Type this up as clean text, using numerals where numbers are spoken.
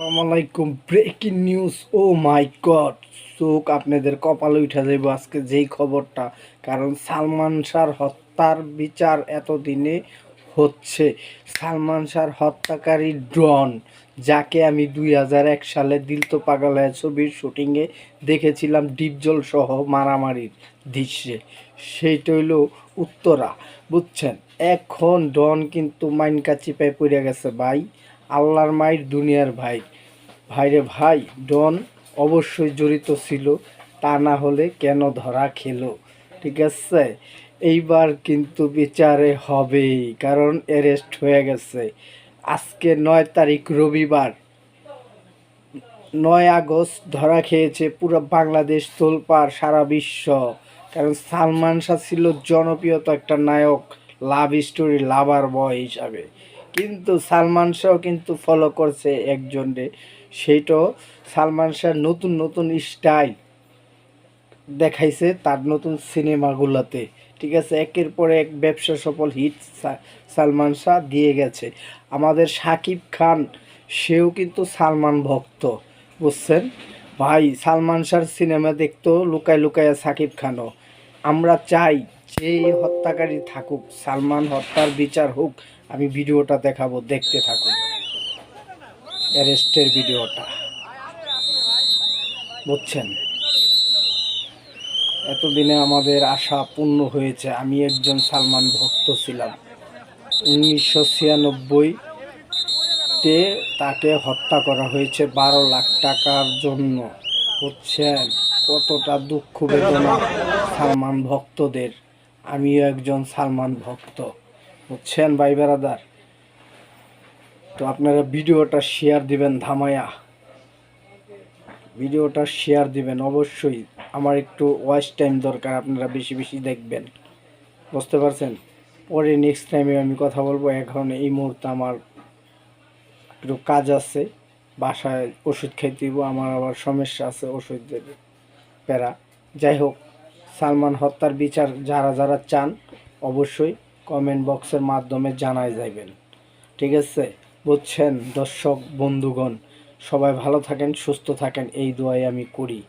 আসসালামাইকুম। Breaking news, ও মাই god. চোখ আপনাদের কপালে উঠে যাইব আজকে যেই খবরটা, কারণ সালমান শাহর হত্যার বিচার এতদিনে হচ্ছে। সালমান শাহর হত্যাকারী ডন, যাকে আমি 2001 সালে দিল তো পাগল হ্যায় ছবির শুটিংয়ে দেখেছিলাম ডিপজল সহ মারামারির দৃশ্যে, সেইটা হইল উত্তরা, বুঝছেন। এখন ডন কিন্তু মাইনকা চিপায় পড়ে গেছে ভাই। আল্লাহর মায়ের দুনিয়ার ভাই, ভাইরে ভাই, ডন অবশ্যই জড়িত ছিল, তা না হলে কেন ধরা খেলো? ঠিক আছে, এইবার কিন্তু বিচারে হবেই, কারণ অ্যারেস্ট হয়ে গেছে। আজকে 9 তারিখ রবিবার, 9 আগস্ট ধরা খেয়েছে পুরো বাংলাদেশ, তোলপাড় সারা বিশ্ব। কারণ সালমান শাহ ছিল জনপ্রিয়তা একটা নায়ক, লাভ স্টোরি লাভার বয় হিসাবে, কিন্তু সালমান শাহ কিন্তু ফলো করছে একজনরে, সেইটাও সালমান শাহ নতুন নতুন স্টাইল দেখাইছে তার নতুন সিনেমাগুলোতে। ঠিক আছে, একের পর এক ব্যবসা সফল হিট সালমান শাহ দিয়ে গেছে। আমাদের শাকিব খান, সেও কিন্তু সালমান ভক্ত, বুঝছেন ভাই। সালমান শাহর সিনেমা দেখতো লুকায় লুকায় শাকিব খানও। আমরা চাই যে হত্যাকারী থাকুক, সালমান হত্যার বিচার হোক। আমি ভিডিওটা দেখাবো, দেখতে থাকুন অ্যারেস্টের ভিডিওটা, বুঝছেন। এতদিনে আমাদের আশা পূর্ণ হয়েছে। আমি একজন সালমান ভক্ত ছিলাম। 1996-তে তাকে হত্যা করা হয়েছে 12 লাখ টাকার জন্য, বুঝছেন। কতটা দুঃখ বেদনা সালমান ভক্তদের। আমিও একজন সালমান ভক্ত, বুঝছেন ভাই বেরাদার। তো আপনারা ভিডিওটা শেয়ার দিবেন ধামায়া, ভিডিওটা শেয়ার দিবেন অবশ্যই। আমার একটু ওয়াচ টাইম দরকার, আপনারা বেশি বেশি দেখবেন, বুঝতে পারছেন। পরে নেক্সট টাইমে আমি কথা বলবো। এখন এই মুহূর্তে আমার একটু কাজ আছে, বাসায় ওষুধ খাইতে দিব, আমার আবার সমস্যা আছে ওষুধের প্যারা। যাই হোক, সালমান হত্যার বিচার যারা যারা চান অবশ্যই কমেন্ট বক্সের মাধ্যমে জানাই যাবেন, ঠিক আছে, বুঝছেন। দর্শক বন্ধুগণ, সবাই ভালো থাকেন, সুস্থ থাকেন, এই দোয়াই আমি করি।